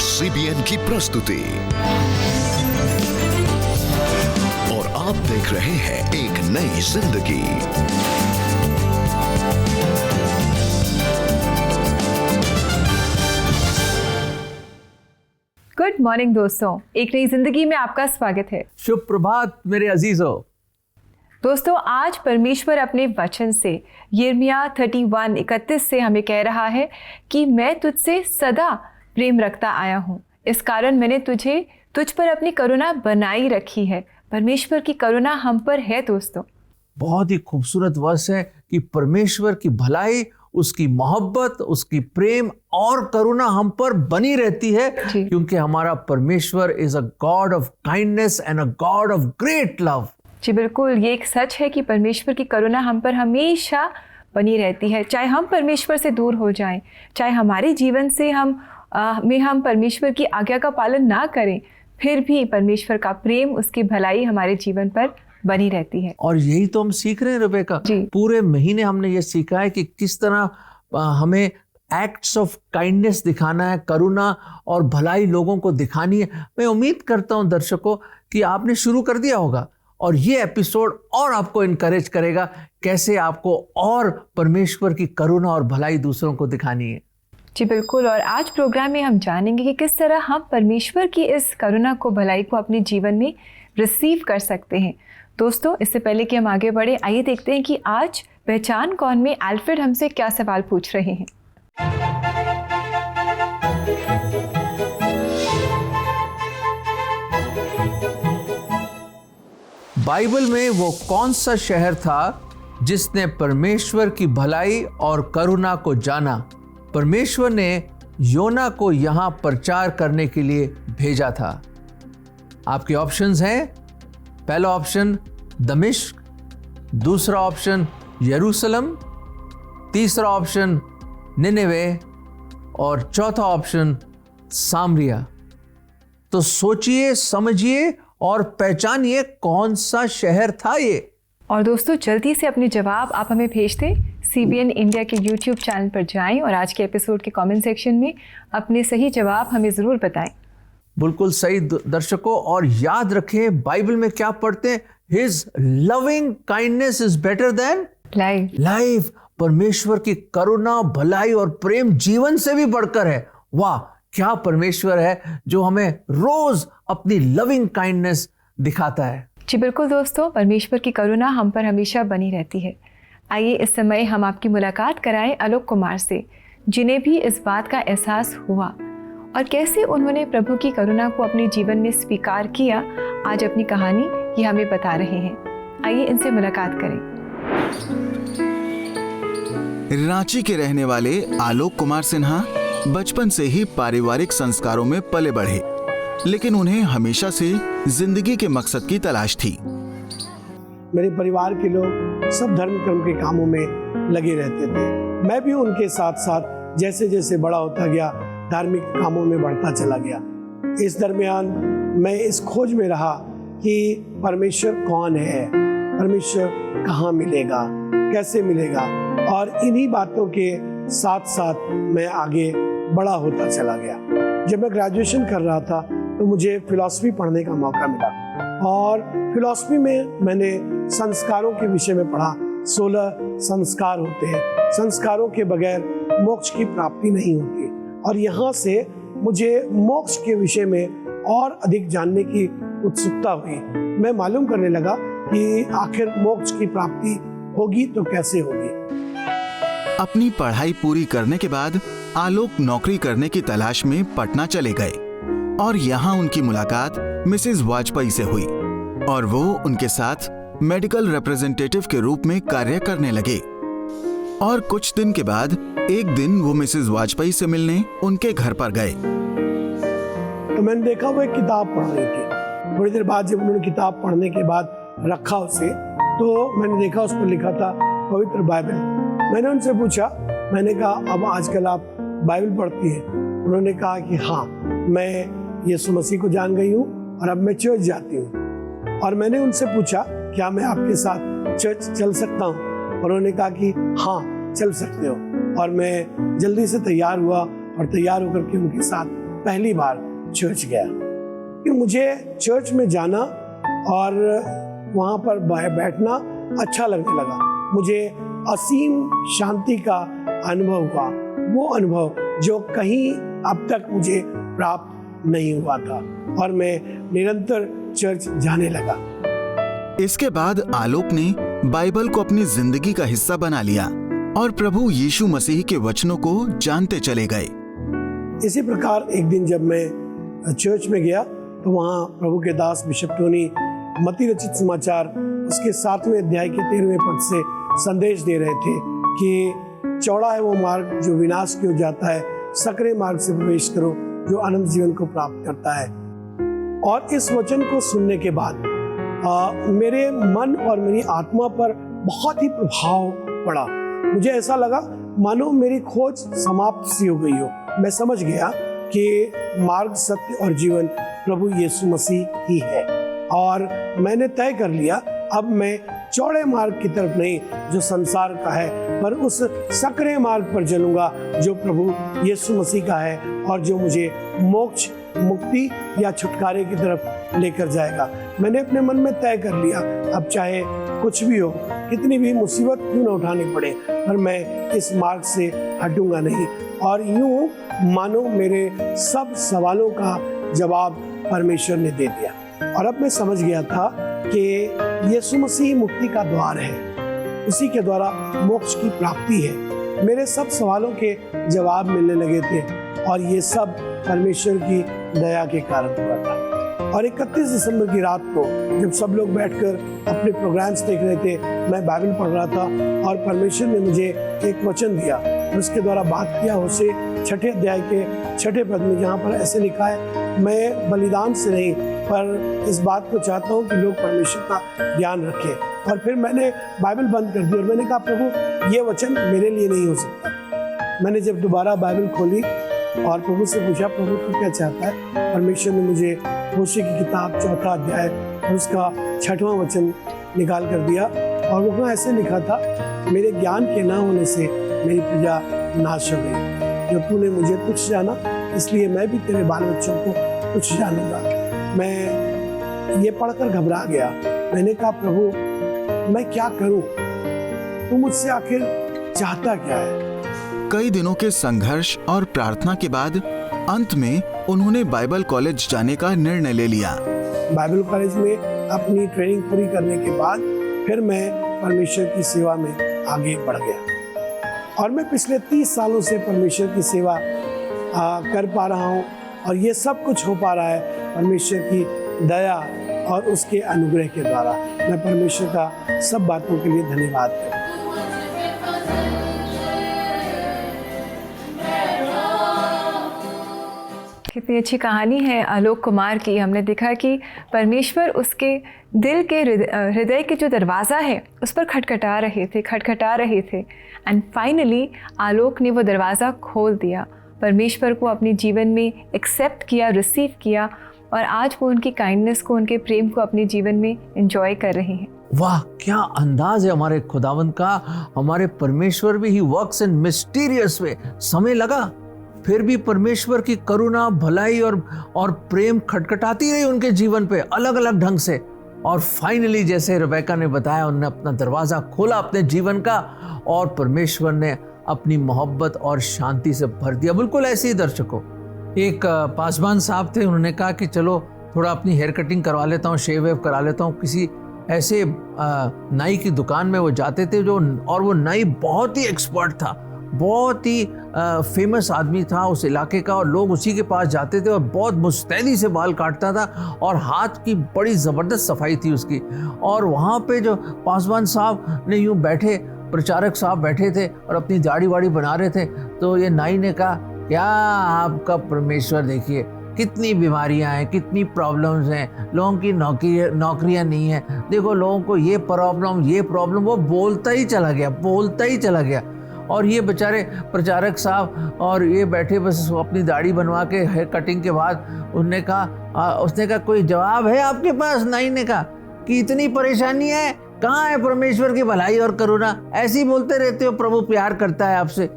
CBN की प्रस्तुति और आप देख रहे हैं एक नई जिंदगी। गुड मॉर्निंग दोस्तों, एक नई जिंदगी में आपका स्वागत है। शुभ प्रभात मेरे अजीजों। दोस्तों, आज परमेश्वर अपने वचन से यिर्मयाह 31:31 से हमें कह रहा है कि मैं तुझसे सदा प्रेम रखता आया हूँ, इस कारण मैंने तुझ पर अपनी करुणा बनाई रखी है। परमेश्वर की करुणा हम पर है दोस्तों। बहुत ही खूबसूरत वर्ष है कि परमेश्वर की भलाई, उसकी मोहब्बत, उसकी प्रेम और करुणा हम पर बनी रहती है, क्योंकि हमारा परमेश्वर is a God of kindness and a God of great love. जी बिल्कुल, ये एक सच है कि परमेश्वर की करुणा हम पर हमेशा बनी रहती है। चाहे हम परमेश्वर से दूर हो जाएं, चाहे हमारे जीवन से हम परमेश्वर की आज्ञा का पालन ना करें, फिर भी परमेश्वर का प्रेम, उसकी भलाई हमारे जीवन पर बनी रहती है। और यही तो हम सीख रहे हैं रेबेका। पूरे महीने हमने ये सीखा है कि किस तरह हमें एक्ट्स ऑफ काइंडनेस दिखाना है, करुणा और भलाई लोगों को दिखानी है। मैं उम्मीद करता हूं दर्शकों कि आपने शुरू कर दिया होगा और ये एपिसोड और आपको इनकरेज करेगा कैसे आपको और परमेश्वर की करुणा और भलाई दूसरों को दिखानी है। जी बिल्कुल, और आज प्रोग्राम में हम जानेंगे कि किस तरह हम परमेश्वर की इस करुणा को, भलाई को अपने जीवन में रिसीव कर सकते हैं। दोस्तों, इससे पहले कि हम आगे बढ़े, आइए देखते हैं कि आज पहचान कौन में अल्फ्रेड हमसे क्या सवाल पूछ रहे हैं। बाइबल में वो कौन सा शहर था जिसने परमेश्वर की भलाई और करुणा को जाना? परमेश्वर ने योना को यहां प्रचार करने के लिए भेजा था। आपके ऑप्शंस हैं, पहला ऑप्शन दमिश्क, दूसरा ऑप्शन यरूशलेम, तीसरा ऑप्शन निनेवे और चौथा ऑप्शन सामरिया। तो सोचिए, समझिए और पहचानिए कौन सा शहर था ये। और दोस्तों, जल्दी से अपने जवाब आप हमें भेज दें। CBN इंडिया के YouTube चैनल पर जाएं और आज के एपिसोड के कमेंट सेक्शन में अपने सही जवाब हमें ज़रूर बताएं। बिल्कुल सही दर्शकों, और याद रखें बाइबल में क्या पढ़ते हैं? His loving kindness is better than life। परमेश्वर की करुणा, भलाई और प्रेम जीवन से भी बढ़कर है। वाह, क्या परमेश्वर है जो हमें रोज अपनी लविंग काइंडनेस दिखाता है। जी बिल्कुल दोस्तों, परमेश्वर की करुणा हम पर हमेशा बनी रहती है। आइए इस समय हम आपकी मुलाकात कराएं आलोक कुमार से, जिन्हें भी इस बात का एहसास हुआ और कैसे उन्होंने प्रभु की करुणा को अपने जीवन में स्वीकार किया। आज अपनी कहानी ये हमें बता रहे हैं। आइए इनसे मुलाकात करें। रांची के रहने वाले आलोक कुमार सिन्हा बचपन से ही पारिवारिक संस्कारों में पले बढ़े, लेकिन उन्हें हमेशा से जिंदगी के मकसद की तलाश थी। मेरे परिवार के लोग सब धर्म कर्म के कामों में लगे रहते थे। मैं भी उनके साथ साथ जैसे जैसे बड़ा होता गया, धार्मिक कामों में बढ़ता चला गया। इस दरमियान मैं इस खोज में रहा कि परमेश्वर कौन है, परमेश्वर कहाँ मिलेगा, कैसे मिलेगा, और इन्हीं बातों के साथ साथ मैं आगे बड़ा होता चला गया। जब मैं ग्रेजुएशन कर रहा था तो मुझे फिलॉसफी पढ़ने का मौका मिला और फिलॉसफी में मैंने संस्कारों के विषय में पढ़ा। 16 संस्कार होते हैं, संस्कारों के बगैर मोक्ष की प्राप्ति नहीं होती। और यहाँ से मुझे मोक्ष के विषय में और अधिक जानने की उत्सुकता हुई। मैं मालूम करने लगा कि आखिर मोक्ष की प्राप्ति होगी तो कैसे होगी। अपनी पढ़ाई पूरी करने के बाद आलोक नौकरी करने की तलाश में पटना चले गए और यहाँ उनकी मुलाकात मिसेस वाजपेयी से हुई और वो उनके साथ मेडिकल रिप्रेजेंटेटिव के रूप में कार्य करने लगे। और कुछ दिन के बाद एक दिन वो मिसेस वाजपेयी से मिलने उनके घर पर गए। तो मैंने देखा वो एक किताब पढ़ रही थी। थोड़ी देर बाद जब उन्होंने किताब पढ़ने के बाद रखा उसे, तो मैंने देखा उस पर लिखा था पवित्र बाइबल। मैंने उनसे पूछा, मैंने कहा अब आजकल आप बाइबल पढ़ती हैं? उन्होंने कहा कि हाँ, मैं यीशु मसीह को जान गई हूँ और अब मैं चर्च जाती हूँ। और मैंने उनसे पूछा, क्या मैं आपके साथ चर्च चल सकता हूँ? उन्होंने कहा कि हाँ, चल सकते हो। और मैं जल्दी से तैयार हुआ और तैयार होकर के उनके साथ पहली बार चर्च गया। कि मुझे चर्च में जाना और वहाँ पर बैठना अच्छा लगने लगा। मुझे असीम शांति का अनुभव हुआ, वो अनुभव जो कहीं अब तक मुझे प्राप्त नहीं हुआ था, और मैं निरंतर चर्च जाने लगा। इसके बाद आलोक ने बाइबल को अपनी जिंदगी का हिस्सा बना लिया और प्रभु यीशु मसीह के वचनों को जानते चले गए। इसी प्रकार एक दिन जब मैं चर्च में गया तो वहाँ प्रभु के दास बिशप टोनी मत्ती रचित समाचार उसके 7वें अध्याय के 13वें पद से संदेश दे रहे थे कि चौड़ा है वो मार्ग जो विनाश की ओर जाता है, सकरे मार्ग से प्रवेश करो जो अनंत जीवन को प्राप्त करता है। और इस वचन को सुनने के बाद मेरे मन और मेरी आत्मा पर बहुत ही प्रभाव पड़ा। मुझे ऐसा लगा मानो मेरी खोज समाप्त सी हो गई हो। मैं समझ गया कि मार्ग, सत्य और जीवन प्रभु यीशु मसीह ही है, और मैंने तय कर लिया अब मैं चौड़े मार्ग की तरफ नहीं जो संसार का है, पर उस सकरे मार्ग पर चलूंगा जो प्रभु यीशु मसीह का है और जो मुझे मोक्ष, मुक्ति या छुटकारे की तरफ लेकर जाएगा। मैंने अपने मन में तय कर लिया अब चाहे कुछ भी हो, कितनी भी मुसीबत क्यों न उठानी पड़े, पर मैं इस मार्ग से हटूंगा नहीं। और यूं मानो मेरे सब सवालों का जवाब परमेश्वर ने दे दिया, और अब मैं समझ गया था कि यीशु मसीह मुक्ति का द्वार है, उसी के द्वारा मोक्ष की प्राप्ति है। मेरे सब सवालों के जवाब मिलने लगे थे, और ये सब परमेश्वर की दया के कारण हुआ था। और 31 दिसंबर की रात को जब सब लोग बैठकर अपने प्रोग्राम्स देख रहे थे, मैं बाइबल पढ़ रहा था और परमेश्वर ने मुझे एक वचन दिया, उसके द्वारा बात किया होशे 6 अध्याय के 6 पद में, जहाँ पर ऐसे लिखा है, मैं बलिदान से नहीं पर इस बात को चाहता हूँ कि लोग परमेश्वर का ध्यान रखें। और फिर मैंने बाइबल बंद कर दी और मैंने कहा प्रभु ये वचन मेरे लिए नहीं हो सकता। मैंने जब दोबारा बाइबल खोली और प्रभु से पूछा प्रभु तू क्या चाहता है, परमेश्वर ने मुझे होशे की किताब 4 अध्याय और उसका 6वां वचन निकाल कर दिया, और वहाँ ऐसे लिखा था, मेरे ज्ञान के न होने से मेरी प्रजा नाश हो गई। जो तूने मुझे तुच्छ जाना, इसलिए मैं भी तेरे बाल बच्चों को तुच्छ जानूंगा। मैं ये पढ़कर घबरा गया। मैंने कहा प्रभु मैं क्या करूं, तू मुझसे आखिर चाहता क्या है। कई दिनों के संघर्ष और प्रार्थना के बाद अंत में उन्होंने बाइबल कॉलेज जाने का निर्णय ले लिया। बाइबल कॉलेज में अपनी ट्रेनिंग पूरी करने के बाद फिर मैं परमेश्वर की सेवा में आगे बढ़ गया, और मैं पिछले 30 सालों से परमेश्वर की सेवा कर पा रहा हूँ, और ये सब कुछ हो पा रहा है परमेश्वर की दया और उसके अनुग्रह के द्वारा। मैं परमेश्वर का सब बातों के लिए धन्यवाद करता हूँ। कितनी अच्छी कहानी है आलोक कुमार की। हमने देखा कि परमेश्वर उसके दिल के हृदय के जो दरवाज़ा है उस पर खटखटा रहे थे एंड फाइनली आलोक ने वो दरवाज़ा खोल दिया, परमेश्वर को अपने जीवन में एक्सेप्ट किया, रिसीव किया, और आज वो उनकी काइंडनेस को, उनके प्रेम को अपने जीवन में एंजॉय कर रहे हैं। वाह क्या अंदाज है हमारे खुदावंद का। हमारे परमेश्वर भी ही वर्क्स इन मिस्टीरियस वे। समय लगा फिर भी परमेश्वर की करुणा, भलाई और प्रेम खटखटाती रही उनके जीवन पे अलग अलग ढंग से, और फाइनली जैसे रेबेका ने बताया उन्होंने अपना दरवाजा खोला अपने जीवन का, और परमेश्वर ने अपनी मोहब्बत और शांति से भर दिया। बिल्कुल ऐसे ही दर्शकों, एक पासवान साहब थे, उन्होंने कहा कि चलो थोड़ा अपनी हेयर कटिंग करवा लेता हूँ, शेव वेव करा लेता हूँ। किसी ऐसे नाई की दुकान में वो जाते थे और वो नाई बहुत ही एक्सपर्ट था, बहुत ही फेमस आदमी था उस इलाके का, और लोग उसी के पास जाते थे और बहुत मुस्तैदी से बाल काटता था और हाथ की बड़ी ज़बरदस्त सफाई थी उसकी। और वहाँ पे जो पासवान साहब ने यूँ बैठे, प्रचारक साहब बैठे थे और अपनी दाढ़ी वाड़ी बना रहे थे, तो ये नाई ने कहा क्या आपका परमेश्वर देखिए कितनी बीमारियां हैं, कितनी प्रॉब्लम्स हैं, लोगों की नौकरियां नहीं हैं, देखो लोगों को ये प्रॉब्लम। वो बोलता ही चला गया और ये बेचारे प्रचारक साहब और ये बैठे बस अपनी दाढ़ी बनवा के हेयर कटिंग के बाद उसने कहा कोई जवाब है आपके पास? नाई ने कहा कि इतनी परेशानी है, कहाँ है परमेश्वर की भलाई और करुणा? ऐसे ही बोलते रहते हो प्रभु प्यार करता है आपसे।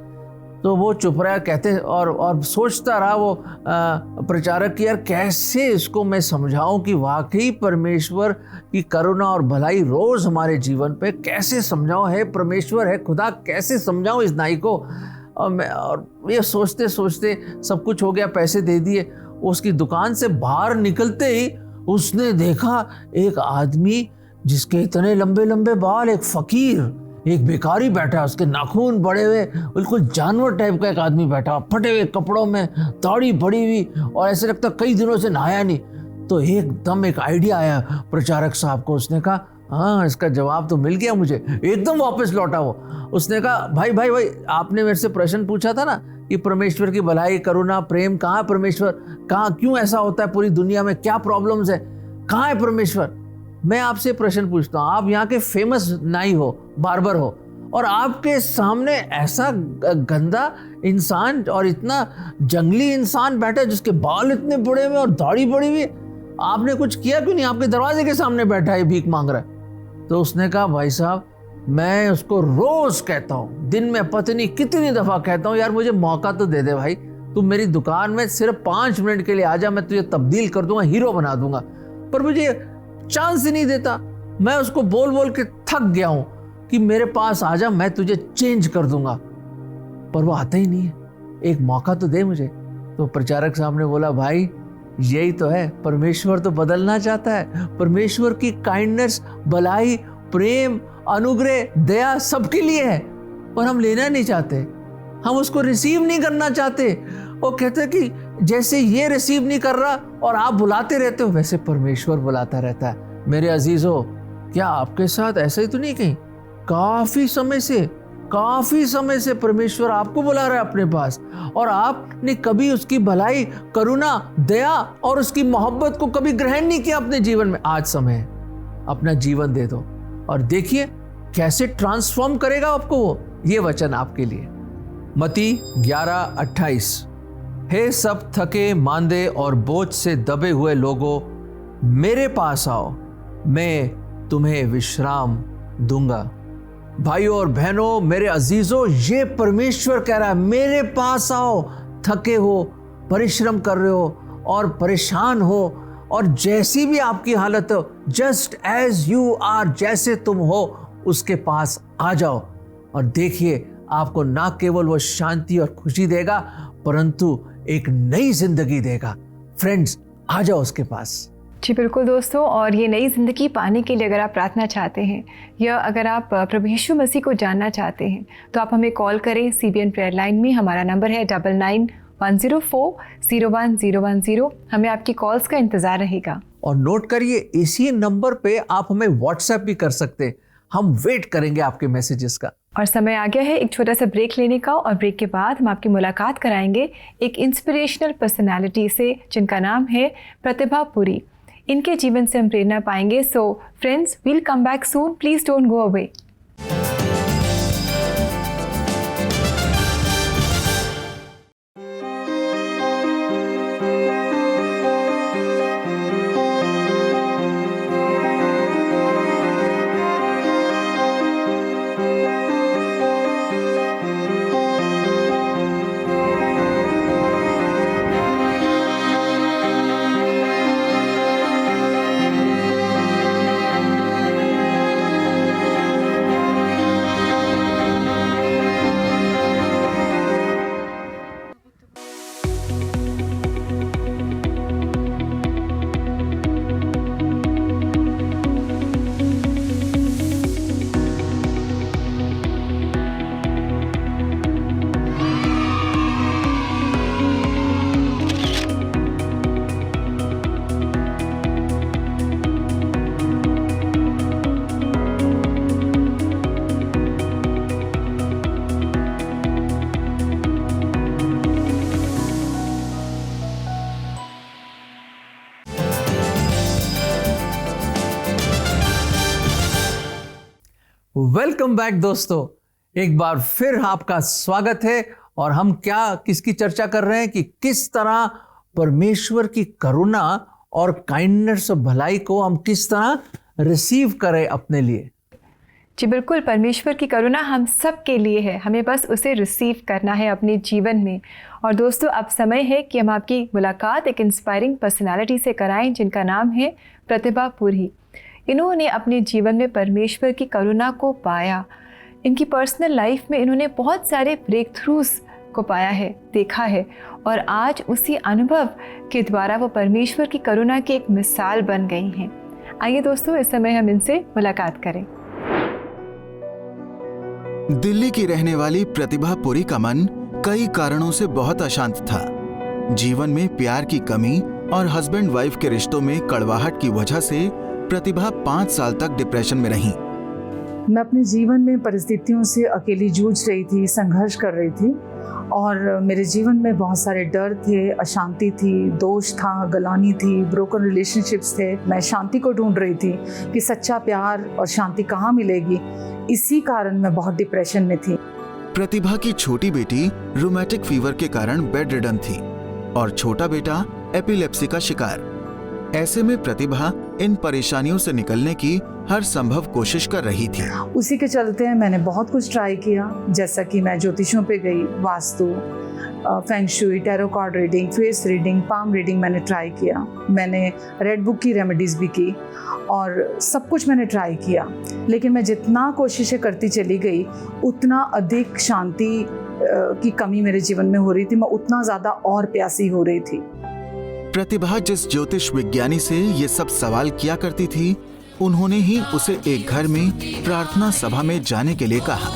तो वो चुप रहा, कहते और सोचता रहा वो प्रचारक कि यार कैसे इसको मैं समझाऊं कि वाकई परमेश्वर की करुणा और भलाई रोज हमारे जीवन पे कैसे समझाऊं, है परमेश्वर है खुदा, कैसे समझाऊं इस नाई को। और ये सोचते सोचते सब कुछ हो गया, पैसे दे दिए। उसकी दुकान से बाहर निकलते ही उसने देखा एक आदमी जिसके इतने लंबे लंबे बाल, एक फकीर, एक भिखारी बैठा, उसके नाखून बड़े हुए, बिल्कुल जानवर टाइप का एक आदमी बैठा, फटे हुए कपड़ों में, दाढ़ी बड़ी हुई, और ऐसे लगता कई दिनों से नहाया नहीं। तो एकदम एक आइडिया आया प्रचारक साहब को। उसने कहा हाँ, इसका जवाब तो मिल गया मुझे। एकदम वापस लौटा वो। उसने कहा भाई भाई भाई, आपने मेरे से प्रश्न पूछा था ना कि परमेश्वर की भलाई, करुणा, प्रेम कहाँ है परमेश्वर, कहाँ, क्यों ऐसा होता है पूरी दुनिया में, क्या प्रॉब्लम्स है, कहाँ है परमेश्वर। मैं आपसे प्रश्न पूछता हूँ, आप यहाँ के फेमस नाई हो, बार्बर हो, और आपके सामने ऐसा गंदा इंसान और इतना जंगली इंसान बैठा जिसके बाल इतने बड़े हुए और दाढ़ी बड़ी हुई, आपने कुछ किया क्यों नहीं, आपके दरवाजे के सामने बैठा है, भीख मांग रहा है। तो उसने कहा भाई साहब, मैं उसको रोज कहता हूँ, दिन में पता नहीं कितनी दफा कहता हूँ, यार मुझे मौका तो दे दे भाई, तू मेरी दुकान में सिर्फ 5 मिनट के लिए आ जा, मैं तुझे तब्दील कर दूंगा, हीरो बना दूंगा। पर मुझे चांस ही नहीं देता। मैं उसको बोल बोल के थक गया हूं कि मेरे पास आ जा, मैं तुझे चेंज कर दूंगा, पर वो आता ही नहीं है, एक मौका तो दे मुझे। तो प्रचारक साहब ने बोला भाई यही तो है, परमेश्वर तो बदलना चाहता है। परमेश्वर की काइंडनेस, भलाई, प्रेम, अनुग्रह, दया सबके लिए है, पर हम लेना नहीं चाहते, हम उसको रिसीव नहीं करना चाहते। वो कहते हैं कि जैसे ये रिसीव नहीं कर रहा और आप बुलाते रहते हो, वैसे परमेश्वर बुलाता रहता है। मेरे अजीजों, क्या आपके साथ ऐसा ही तो नहीं कहीं काफी समय से परमेश्वर आपको बुला रहा है अपने पास, और आपने कभी उसकी भलाई, करुणा, दया और उसकी मोहब्बत को कभी ग्रहण नहीं किया अपने जीवन में। आज समय है, अपना जीवन दे दो और देखिए कैसे ट्रांसफॉर्म करेगा आपको वो। ये वचन आपके लिए, मत्ती 11:28। हे सब थके मांदे और बोझ से दबे हुए लोगों, मेरे पास आओ, मैं तुम्हें विश्राम दूंगा। भाइयों और बहनों, मेरे अजीजों, ये परमेश्वर कह रहा है, मेरे पास आओ, थके हो, परिश्रम कर रहे हो और परेशान हो, और जैसी भी आपकी हालत हो, जस्ट एज यू आर, जैसे तुम हो, उसके पास आ जाओ और देखिए आपको ना केवल वो शांति और खुशी देगा, परंतु एक नई जिंदगी देगा। फ्रेंड्स, आ जाओ उसके पास। जी बिल्कुल दोस्तों, और ये नई ज़िंदगी पाने के लिए अगर आप प्रार्थना चाहते हैं या अगर आप प्रभु यीशु मसीह को जानना चाहते हैं तो आप हमें कॉल करें CBN प्रेयर लाइन में। हमारा नंबर है 9991040110। हमें आपकी कॉल्स का इंतज़ार रहेगा। और नोट करिए, इसी नंबर पे आप हमें व्हाट्सएप भी कर सकते हैं, हम वेट करेंगे आपके मैसेजेस का। और समय आ गया है एक छोटा सा ब्रेक लेने का, और ब्रेक के बाद हम आपकी मुलाकात कराएंगे एक इंस्पिरेशनल पर्सनालिटी से जिनका नाम है प्रतिभा पुरी। इनके जीवन से हम प्रेरणा पाएंगे। So friends, we'll come back soon, please don't go away. Welcome back दोस्तों, एक बार फिर आपका स्वागत है। और हम किसकी चर्चा कर रहे हैं कि किस तरह परमेश्वर की करुणा और काइंडनेस और भलाई को हम किस तरह रिसीव करें अपने लिए। जी बिल्कुल, परमेश्वर की करुणा हम सब के लिए है, हमें बस उसे रिसीव करना है अपने जीवन में। और दोस्तों, अब समय है कि हम आपकी मुलाकात एक इंस्पायरिंग पर्सनालिटी से कराएं जिनका नाम है प्रतिभा पुरी। इन्होंने अपने जीवन में परमेश्वर की करुणा को पाया। इनकी पर्सनल लाइफ में इन्होंने बहुत सारे ब्रेक थ्रूज को पाया है, देखा है, और आज उसी अनुभव के द्वारा वो परमेश्वर की करुणा की एक मिसाल बन गई हैं। आइए दोस्तों, इस समय हम इनसे मुलाकात करें। दिल्ली की रहने वाली प्रतिभा पुरी का मन कई कारणों से बहुत अशांत था। जीवन में प्यार की कमी और हस्बैंड वाइफ के रिश्तों में कड़वाहट की वजह से प्रतिभा 5 साल तक डिप्रेशन में रही। मैं अपने जीवन में परिस्थितियों से अकेली जूझ रही थी, संघर्ष कर रही थी, और मेरे जीवन में बहुत सारे डर थे, अशांति थी, दोष था, गलानी थी, ब्रोकन रिलेशनशिप्स थे। मैं शांति को ढूंढ रही थी कि सच्चा प्यार और शांति कहाँ मिलेगी। इसी कारण मैं बहुत डिप्रेशन में थी। प्रतिभा की छोटी बेटी रूमेटिक फीवर के कारण बेड रिडन थी और छोटा बेटा एपिलेप्सी का शिकार। ऐसे में प्रतिभा इन परेशानियों से निकलने की हर संभव कोशिश कर रही थी। उसी के चलते मैंने बहुत कुछ ट्राई किया, जैसा कि मैं ज्योतिषों पे गई, vastu, feng shui, tarot card reading, face reading, palm reading मैंने ट्राई किया। मैंने रेड बुक की रेमेडीज भी की और सब कुछ मैंने ट्राई किया, लेकिन मैं जितना कोशिशें करती चली गई उतना अधिक शांति की कमी मेरे जीवन में हो रही थी। मैं उतना ज़्यादा और प्यासी हो रही थी। प्रतिभा जिस ज्योतिष विज्ञानी से ये सब सवाल किया करती थी, उन्होंने ही उसे एक घर में प्रार्थना सभा में जाने के लिए कहा।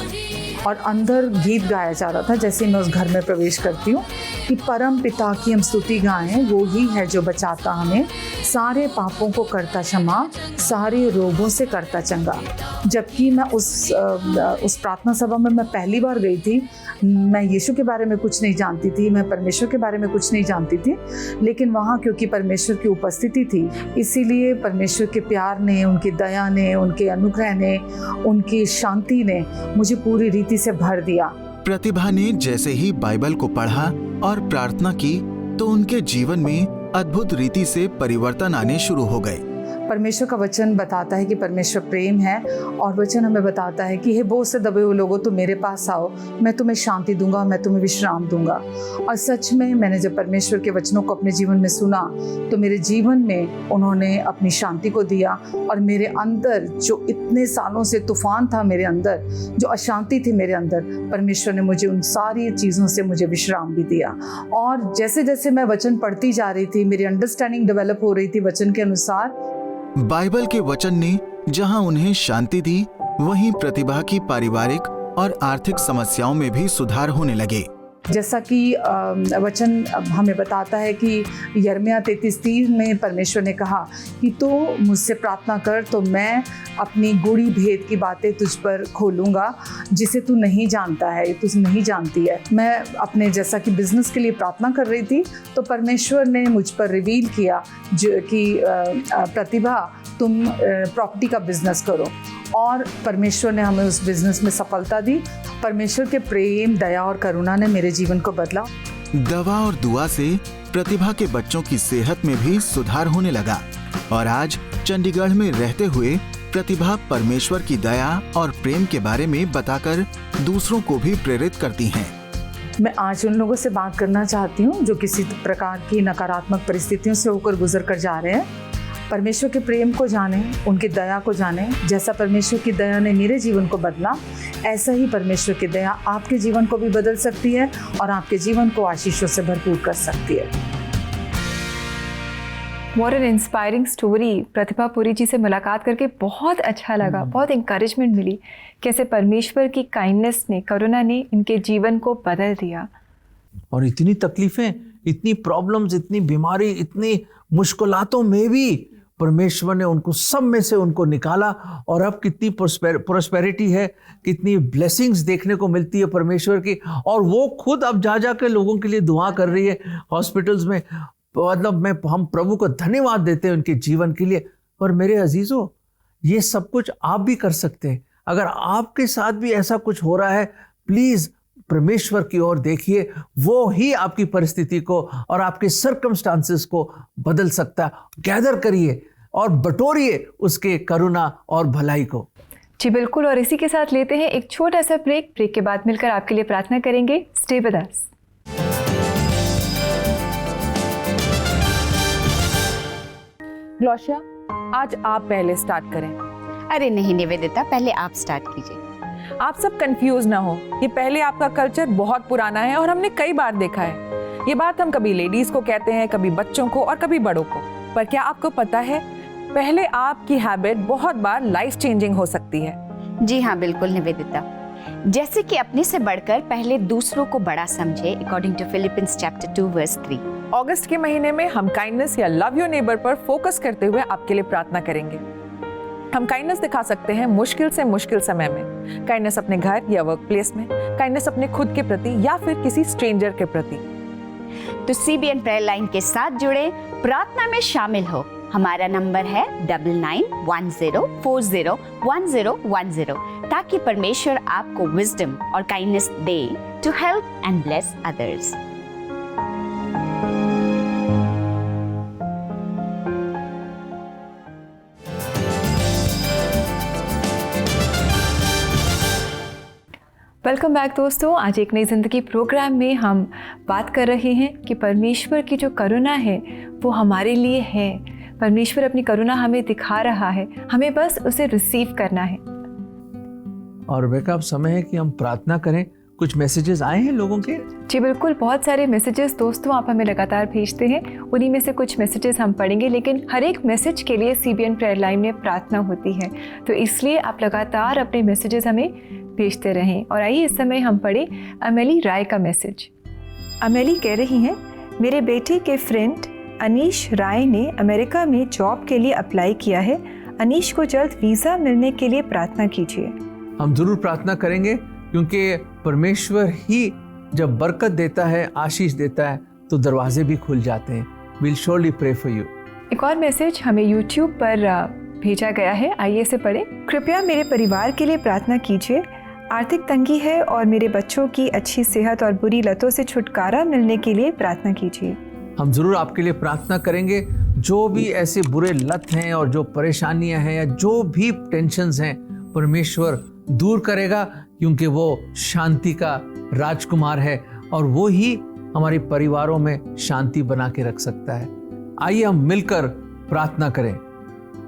और अंदर गीत गाया जा रहा था जैसे मैं उस घर में प्रवेश करती हूँ कि परम पिता की हम स्तुति गाएं, वो ही है जो बचाता हमें, सारे पापों को करता क्षमा, सारे रोगों से करता चंगा। जबकि मैं उस प्रार्थना सभा में मैं पहली बार गई थी। मैं यीशु के बारे में कुछ नहीं जानती थी, मैं परमेश्वर के बारे में कुछ नहीं जानती थी, लेकिन वहाँ क्योंकि परमेश्वर की उपस्थिति थी, इसीलिए परमेश्वर के प्यार ने, उनकी दया ने, उनके अनुग्रह ने, उनकी शांति ने मुझे पूरी रीति से भर दिया। प्रतिभा ने जैसे ही बाइबल को पढ़ा और प्रार्थना की तो उनके जीवन में अद्भुत रीति से परिवर्तन आने शुरू हो गए। परमेश्वर का वचन बताता है कि परमेश्वर प्रेम है, और वचन हमें बताता है कि हे बोझ से दबे हुए लोगों, तुम मेरे पास आओ, मैं तुम्हें शांति दूंगा, मैं तुम्हें विश्राम दूंगा। और सच में मैंने जब परमेश्वर के वचनों को अपने जीवन में सुना तो मेरे जीवन में उन्होंने अपनी शांति को दिया, और मेरे अंदर जो इतने सालों से तूफान था, मेरे अंदर जो अशांति थी मेरे अंदर, परमेश्वर ने मुझे उन सारी चीज़ों से मुझे विश्राम भी दिया। और जैसे जैसे मैं वचन पढ़ती जा रही थी, मेरी अंडरस्टैंडिंग डेवलप हो रही थी वचन के अनुसार। बाइबल के वचन ने जहां उन्हें शांति दी, वहीं प्रतिभा की पारिवारिक और आर्थिक समस्याओं में भी सुधार होने लगे। जैसा कि वचन हमें बताता है कि यिर्मयाह 33:3 में परमेश्वर ने कहा कि तू मुझसे प्रार्थना कर तो मैं अपनी गूढ़ी भेद की बातें तुझ पर खोलूँगा, जिसे तू नहीं जानता है, तू नहीं जानती है। मैं अपने जैसा कि बिजनेस के लिए प्रार्थना कर रही थी तो परमेश्वर ने मुझ पर रिवील किया जो कि प्रतिभा तुम प्रॉपर्टी का बिजनेस करो, और परमेश्वर ने हमें उस बिजनेस में सफलता दी। परमेश्वर के प्रेम, दया और करुणा ने मेरे जीवन को बदला। दवा और दुआ से प्रतिभा के बच्चों की सेहत में भी सुधार होने लगा, और आज चंडीगढ़ में रहते हुए प्रतिभा परमेश्वर की दया और प्रेम के बारे में बताकर दूसरों को भी प्रेरित करती हैं। मैं आज उन लोगों से बात करना चाहती हूँ जो किसी प्रकार की नकारात्मक परिस्थितियों से होकर गुजर कर जा रहे हैं। परमेश्वर के प्रेम को जाने, उनकी दया को जाने। जैसा परमेश्वर की दया ने मेरे जीवन को बदला, ऐसा ही परमेश्वर की दया आपके जीवन को भी बदल सकती है और आपके जीवन को आशीषों से भरपूर कर सकती है। What an inspiring story. Pratibha Puri ji से मुलाकात करके बहुत अच्छा लगा, बहुत इंकरेजमेंट मिली। कैसे परमेश्वर की काइंडनेस ने, करुणा ने इनके जीवन को बदल दिया। और इतनी तकलीफें, इतनी प्रॉब्लम्स, इतनी बीमारी, इतनी मुश्किलातों में भी परमेश्वर ने उनको सब में से उनको निकाला, और अब कितनी प्रोस्पेरिटी है, कितनी ब्लेसिंग्स देखने को मिलती है परमेश्वर की। और वो खुद अब जा के लोगों के लिए दुआ कर रही है हॉस्पिटल्स में। मतलब हम प्रभु को धन्यवाद देते हैं उनके जीवन के लिए। पर मेरे अजीजों, ये सब कुछ आप भी कर सकते हैं। अगर आपके साथ भी ऐसा कुछ हो रहा है, प्लीज परमेश्वर की ओर देखिए, वो ही आपकी परिस्थिति को और आपके सर्कमस्टांसेस को बदल सकता है। गैदर करिए और बटोरिए उसके करुणा और भलाई को। जी बिल्कुल, और इसी के साथ लेते हैं एक छोटा सा ब्रेक के बाद मिलकर आपके लिए प्रार्थना करेंगे। Stay with us. ग्लोशिया, आज आप पहले स्टार्ट करें। अरे नहीं निवेदिता, पहले आप स्टार्ट कीजिए। आप सब कंफ्यूज ना हो, ये पहले आपका कल्चर बहुत पुराना है और हमने कई बार देखा है। ये बात हम कभी लेडीज को कहते हैं, कभी बच्चों को और कभी बड़ों को। पर क्या आपको पता है, पहले आपकी हैबिट बहुत बार लाइफ चेंजिंग हो सकती है। जी हाँ बिल्कुल निवेदिता, जैसे कि अपने से बढ़कर पहले दूसरों को बड़ा समझे, according to Philippians chapter 2 verse 3। अगस्त के महीने में हम काइंडनेस या लव योर नेबर पर फोकस करते हुए आपके लिए प्रार्थना करेंगे। हम काइंडनेस दिखा सकते हैं मुश्किल से मुश्किल समय में, काइंडनेस अपने घर या वर्क प्लेस में, काइंडनेस अपने खुद के प्रति या फिर किसी स्ट्रेंजर के प्रति। तो CBN प्रेयर लाइन के साथ जुड़े, प्रार्थना में शामिल हो। हमारा नंबर है 9910401010, ताकि परमेश्वर आपको विजडम और काइंडनेस दे to help and bless others. Welcome back दोस्तों। आज एक नई ज़िंदगी प्रोग्राम में हम बात कर रहे हैं कि परमेश्वर की जो करुणा है वो हमारे लिए है। परमेश्वर अपनी करुणा हमें दिखा रहा है, हमें बस उसे रिसीव करना है। और बेका अब समय है कि हम प्रार्थना करें। कुछ मैसेजेस आए हैं लोगों के? जी बिल्कुल, बहुत सारे मैसेजेस दोस्तों आप हमें लगातार भेजते हैं। उन्हीं में से कुछ मैसेजेस हम पढ़ेंगे, लेकिन हर एक मैसेज के लिए CBN प्रेयर लाइन में प्रार्थना होती है, तो इसलिए आप लगातार अपने मैसेजेस हमें भेजते रहें। और आइए इस समय हम पढ़े अमेली राय का मैसेज। अमेली कह रही हैं, मेरे बेटे के फ्रेंड अनीश राय ने अमेरिका में जॉब के लिए अप्लाई किया है। अनीश को जल्द वीज़ा मिलने के लिए प्रार्थना कीजिए। हम जरूर प्रार्थना करेंगे, क्योंकि परमेश्वर ही जब बरकत देता है, आशीष देता है, तो दरवाजे भी खुल जाते हैं। We'll surely pray for you। एक और मैसेज हमें YouTube पर भेजा गया है, आइए इसे पढ़ें। कृपया मेरे परिवार के लिए प्रार्थना कीजिए। आर्थिक तंगी है और मेरे बच्चों की अच्छी सेहत और बुरी लतों से छुटकारा मिलने के लिए प्रार्थना कीजिए। हम जरूर आपके लिए प्रार्थना करेंगे। जो भी ऐसे बुरे लत हैं और जो परेशानियां हैं या जो भी टेंशन्स हैं, परमेश्वर दूर करेगा, क्योंकि वो शांति का राजकुमार है और वो ही हमारे परिवारों में शांति बना के रख सकता है। आइए हम मिलकर प्रार्थना करें।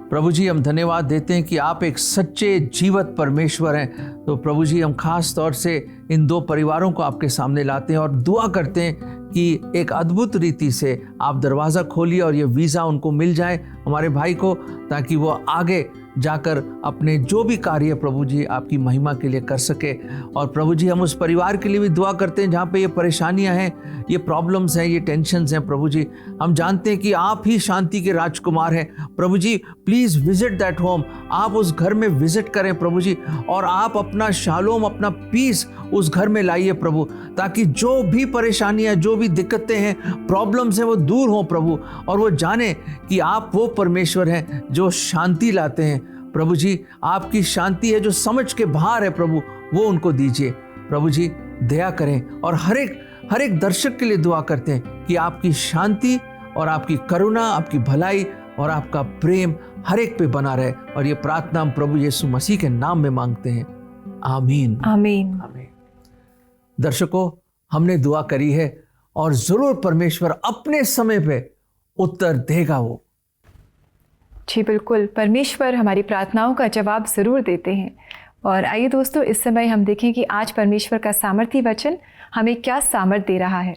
प्रभु जी, हम धन्यवाद देते हैं कि आप एक सच्चे जीवित परमेश्वर हैं। तो प्रभु जी, हम खास तौर से इन दो परिवारों को आपके सामने लाते हैं और दुआ करते हैं कि एक अद्भुत रीति से आप दरवाज़ा खोलिए और ये वीज़ा उनको मिल जाए, हमारे भाई को, ताकि वो आगे जाकर अपने जो भी कार्य प्रभु जी आपकी महिमा के लिए कर सके। और प्रभु जी, हम उस परिवार के लिए भी दुआ करते हैं जहाँ पे ये परेशानियाँ हैं, ये प्रॉब्लम्स हैं, ये टेंशन्स हैं। प्रभु जी, हम जानते हैं कि आप ही शांति के राजकुमार हैं। प्रभु जी, प्लीज़ विजिट दैट होम। आप उस घर में विजिट करें प्रभु जी, और आप अपना शालोम, अपना पीस उस घर में लाइए प्रभु, ताकि जो भी परेशानियाँ, जो भी दिक्कतें हैं, प्रॉब्लम्स हैं, वो दूर हों प्रभु, और वो जाने कि आप वो परमेश्वर हैं जो शांति लाते हैं। प्रभु जी, आपकी शांति है जो समझ के बाहर है प्रभु, वो उनको दीजिए। प्रभु जी, दया करें। और हर एक दर्शक के लिए दुआ करते हैं कि आपकी शांति और आपकी करुणा, आपकी भलाई और आपका प्रेम हर एक पे बना रहे। और ये प्रार्थना हम प्रभु यीशु मसीह के नाम में मांगते हैं, आमीन। आमीन। आमीन। दर्शकों, हमने दुआ करी है और जरूर परमेश्वर अपने समय पे उत्तर देगा। वो जी बिल्कुल, परमेश्वर हमारी प्रार्थनाओं का जवाब ज़रूर देते हैं। और आइए दोस्तों, इस समय हम देखें कि आज परमेश्वर का सामर्थी वचन हमें क्या सामर्थ दे रहा है।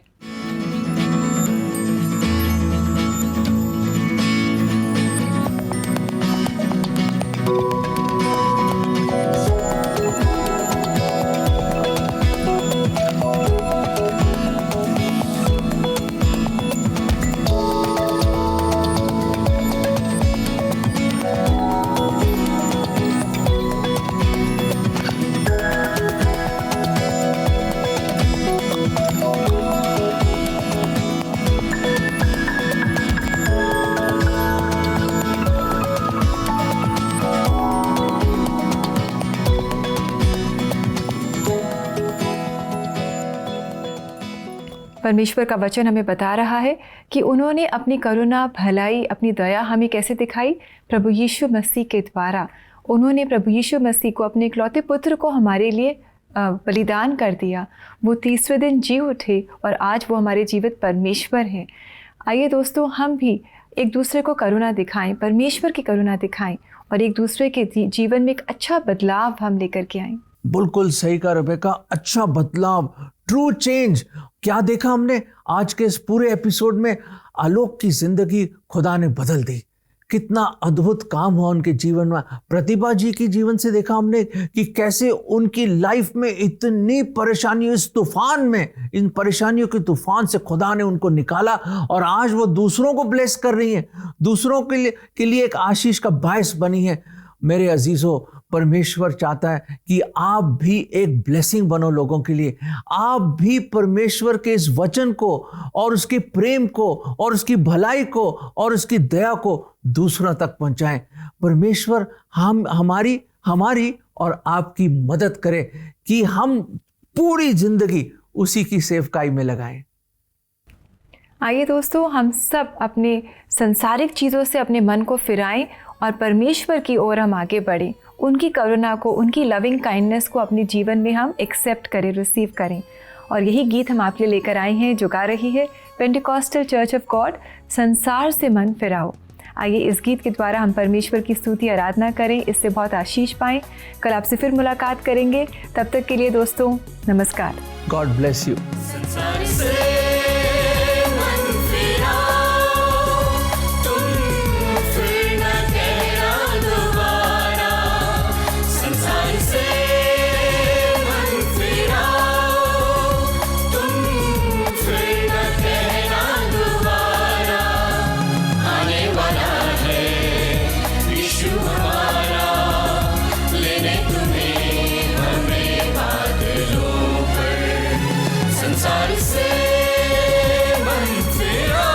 परमेश्वर का वचन हमें बता रहा है कि उन्होंने अपनी करुणा, भलाई, अपनी दया हमें कैसे दिखाई? प्रभु यीशु मसीह के द्वारा उन्होंने प्रभु यीशु मसीह को, अपने इकलौते पुत्र को हमारे लिए बलिदान कर दिया। वो तीसरे दिन जी उठे और आज वो हमारे जीवित परमेश्वर हैं। आइए दोस्तों, हम भी एक दूसरे को करुणा दिखाएं, परमेश्वर की करुणा दिखाएं और एक दूसरे के जीवन में एक अच्छा बदलाव हम लेकर के आएं। बिल्कुल सही कहा रेबेका, अच्छा बदलाव, ट्रू चेंज। क्या देखा हमने आज के इस पूरे एपिसोड में? आलोक की जिंदगी खुदा ने बदल दी। कितना अद्भुत काम हुआ उनके जीवन में। प्रतिभा जी की जीवन से देखा हमने कि कैसे उनकी लाइफ में इतनी परेशानियों, इस तूफान में, इन परेशानियों के तूफान से खुदा ने उनको निकाला और आज वो दूसरों को ब्लेस कर रही हैं, दूसरों के लिए एक आशीष का बायस बनी है। मेरे अजीजों, परमेश्वर चाहता है कि आप भी एक ब्लेसिंग बनो लोगों के लिए। आप भी परमेश्वर के इस वचन को और उसके प्रेम को और उसकी भलाई को और उसकी दया को दूसरों तक पहुंचाएं। परमेश्वर हमारी और आपकी मदद करे कि हम पूरी जिंदगी उसी की सेवकाई में लगाएं। आइए दोस्तों, हम सब अपने संसारिक चीज़ों से अपने मन को फिराएं और परमेश्वर की ओर हम आगे बढ़ें। उनकी करुणा को, उनकी लविंग काइंडनेस को अपने जीवन में हम एक्सेप्ट करें, रिसीव करें। और यही गीत हम आपके लिए लेकर आए हैं, जो गा रही है पेंटिकॉस्टल चर्च ऑफ गॉड, संसार से मन फिराओ। आइए इस गीत के द्वारा हम परमेश्वर की स्तुति आराधना करें, इससे बहुत आशीष पाएं। कल आपसे फिर मुलाकात करेंगे। तब तक के लिए दोस्तों, नमस्कार। God bless you. संसार से मन फिरा।